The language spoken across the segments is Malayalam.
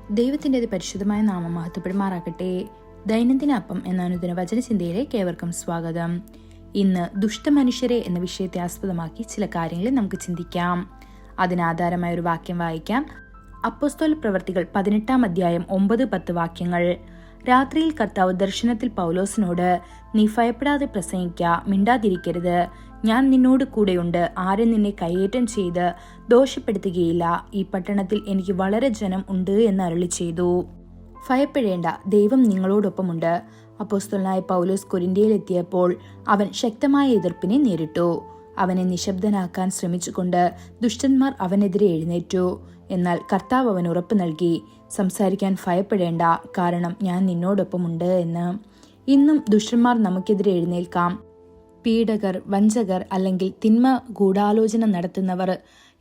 ദൈവത്തിൻ്റെ പരിശുദ്ധമായ നാമം മഹത്വപ്പെടുമാറാകട്ടെ. ദൈനംദിന അപ്പം എന്ന അനുദിന വചനചിന്തയിലേക്ക് ഏവർക്കും സ്വാഗതം. ഇന്ന് ദുഷ്ടമനുഷ്യരെ എന്ന വിഷയത്തെ ആസ്പദമാക്കി ചില കാര്യങ്ങളെ നമുക്ക് ചിന്തിക്കാം. അതിനാധാരമായ ഒരു വാക്യം വായിക്കാം. അപ്പോസ്തല പ്രവർത്തികൾ 18-ാം അധ്യായം 9-10 വാക്യങ്ങൾ. രാത്രിയിൽ കർത്താവ് ദർശനത്തിൽ പൗലോസിനോട്, നീ ഭയപ്പെടാതെ പ്രസംഗിക്ക, മിണ്ടാതിരിക്കരുത്, ഞാൻ നിന്നോട് കൂടെയുണ്ട്, ആരും നിന്നെ കയ്യേറ്റം ചെയ്ത് ദോഷപ്പെടുത്തുകയില്ല, ഈ പട്ടണത്തിൽ എനിക്ക് വളരെ ജനം ഉണ്ട് എന്ന് അരുളി ചെയ്തു. ഭയപ്പെടേണ്ട, ദൈവം നിങ്ങളോടൊപ്പമുണ്ട്. അപ്പോസ്തലനായ പൗലോസ് കൊരിന്ത്യയിലെത്തിയപ്പോൾ അവൻ ശക്തമായ എതിർപ്പിനെ നേരിട്ടു. അവനെ നിശബ്ദനാക്കാൻ ശ്രമിച്ചുകൊണ്ട് ദുഷ്ടന്മാർ അവനെതിരെ എഴുന്നേറ്റു. എന്നാൽ കർത്താവ് അവന് ഉറപ്പ് നൽകി, സംസാരിക്കാൻ ഭയപ്പെടേണ്ട, കാരണം ഞാൻ നിന്നോടൊപ്പമുണ്ട് എന്ന്. ഇന്നും ദുഷ്ടന്മാർ നമുക്കെതിരെ എഴുന്നേൽക്കാം. പീഡകർ, വഞ്ചകർ, അല്ലെങ്കിൽ തിന്മ ഗൂഢാലോചന നടത്തുന്നവർ.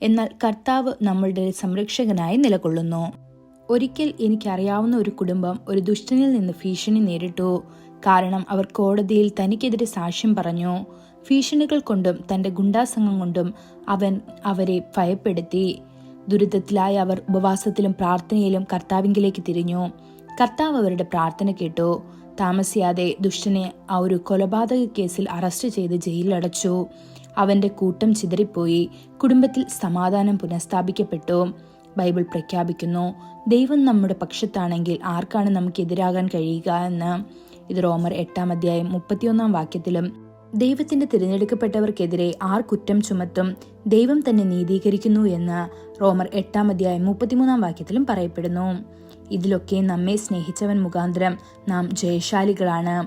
എന്നാൽ കർത്താവ് നമ്മളുടെ സംരക്ഷകനായി നിലകൊള്ളുന്നു. ഒരിക്കൽ എനിക്കറിയാവുന്ന ഒരു കുടുംബം ഒരു ദുഷ്ടനിൽ നിന്ന് ഭീഷണി നേരിട്ടു. കാരണം അവർ കോടതിയിൽ തനിക്കെതിരെ സാക്ഷ്യം പറഞ്ഞു. ഭീഷണികൾ കൊണ്ടും തന്റെ ഗുണ്ടാസംഘം കൊണ്ടും അവൻ അവരെ ഭയപ്പെടുത്തി. ദുരിതത്തിലായ അവർ ഉപവാസത്തിലും പ്രാർത്ഥനയിലും കർത്താവിങ്കിലേക്ക് തിരിഞ്ഞു. കർത്താവ് അവരുടെ പ്രാർത്ഥന കേട്ടു. താമസിയാതെ ദുഷ്ടനെ ആ ഒരു കൊലപാതക കേസിൽ അറസ്റ്റ് ചെയ്ത് ജയിലിലടച്ചു. അവന്റെ കൂട്ടം ചിതറിപ്പോയി. കുടുംബത്തിൽ സമാധാനം പുനഃസ്ഥാപിക്കപ്പെട്ടു. ബൈബിൾ പ്രഖ്യാപിക്കുന്നു, ദൈവം നമ്മുടെ പക്ഷത്താണെങ്കിൽ ആർക്കാണ് നമുക്ക് എതിരാകാൻ കഴിയുക എന്ന്. ഇത് റോമർ 8-ാം അധ്യായം 31-ാം വാക്യത്തിലും, ദൈവത്തിന്റെ തിരഞ്ഞെടുക്കപ്പെട്ടവർക്കെതിരെ ആർ കുറ്റം ചുമത്തും, ദൈവം തന്നെ നീതീകരിക്കുന്നു എന്ന് റോമർ 8-ാം അധ്യായം 33-ാം വാക്യത്തിലും പറയപ്പെടുന്നു. ഇതിലൊക്കെ നമ്മെ സ്നേഹിച്ചവൻ മുഖാന്തരം നാം ജയശാലികളാണ്.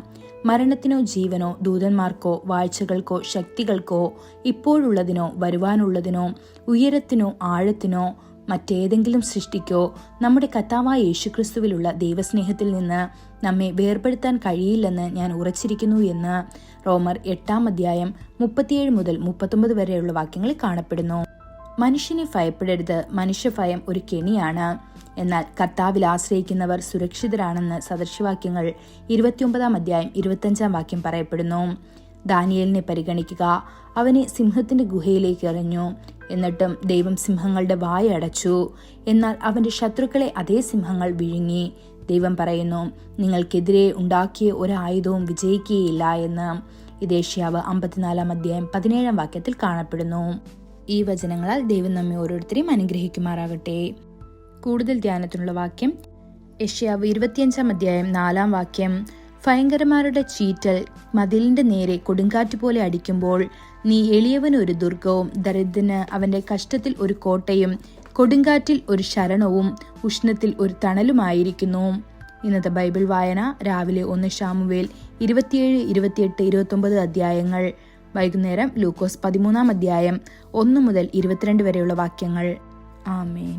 മരണത്തിനോ ജീവനോ ദൂതന്മാർക്കോ വാഴ്ചകൾക്കോ ശക്തികൾക്കോ ഇപ്പോഴുള്ളതിനോ വരുവാനുള്ളതിനോ ഉയരത്തിനോ ആഴത്തിനോ മറ്റേതെങ്കിലും സൃഷ്ടിക്കോ നമ്മുടെ കർത്താവായ യേശുക്രിസ്തുവിലുള്ള ദൈവസ്നേഹത്തിൽ നിന്ന് നമ്മെ വേർപെടുത്താൻ കഴിയില്ലെന്ന് ഞാൻ ഉറച്ചിരിക്കുന്നു എന്ന് റോമർ 8-ാം അധ്യായം 37 മുതൽ 39 വരെയുള്ള വാക്യങ്ങളിൽ കാണപ്പെടുന്നു. മനുഷ്യനെ ഭയപ്പെടരുത്, മനുഷ്യഭയം ഒരു കെണിയാണ്. എന്നാൽ കർത്താവിൽ ആശ്രയിക്കുന്നവർ സുരക്ഷിതരാണെന്ന് സദൃശവാക്യങ്ങൾ 29-ാം അധ്യായം 25-ാം വാക്യം പറയപ്പെടുന്നു. ദാനിയേലിനെ പരിഗണിക്കുക. അവനെ സിംഹത്തിന്റെ ഗുഹയിലേക്ക് എറിഞ്ഞു. എന്നിട്ടും ദൈവം സിംഹങ്ങളുടെ വായ അടച്ചു. എന്നാൽ അവന്റെ ശത്രുക്കളെ അതേ സിംഹങ്ങൾ വിഴുങ്ങി. ദൈവം പറയുന്നു, നിങ്ങൾക്കെതിരെ ഉണ്ടാക്കിയ ഒരായുധവും വിജയിക്കുകയില്ല എന്ന്. ഇത് യെശയ്യാവ് 54-ാം അധ്യായം 17-ാം വാക്യത്തിൽ കാണപ്പെടുന്നു. ഈ വചനങ്ങളാൽ ദൈവം നമ്മെ ഓരോരുത്തരെയും അനുഗ്രഹിക്കുമാറാകട്ടെ. കൂടുതൽ ധ്യാനത്തിനുള്ള വാക്യം യെശയ്യാവ് 25-ാം അധ്യായം 4-ാം വാക്യം. ഭയങ്കരന്മാരുടെ ചീറ്റൽ മതിലിന്റെ നേരെ കൊടുങ്കാറ്റ് പോലെ അടിക്കുമ്പോൾ നീ എളിയവന് ഒരു ദുർഗവും ദരിദ്രന് അവന്റെ കഷ്ടത്തിൽ ഒരു കോട്ടയും കൊടുങ്കാറ്റിൽ ഒരു ശരണവും ഉഷ്ണത്തിൽ ഒരു തണലുമായിരിക്കുന്നു. ഇന്നത്തെ ബൈബിൾ വായന രാവിലെ 1 ശമൂവേൽ 27, 28, 29 അധ്യായങ്ങൾ. വൈകുന്നേരം ലൂക്കോസ് 13-ാം അധ്യായം 1 മുതൽ 22 വരെയുള്ള വാക്യങ്ങൾ. ആമേൻ.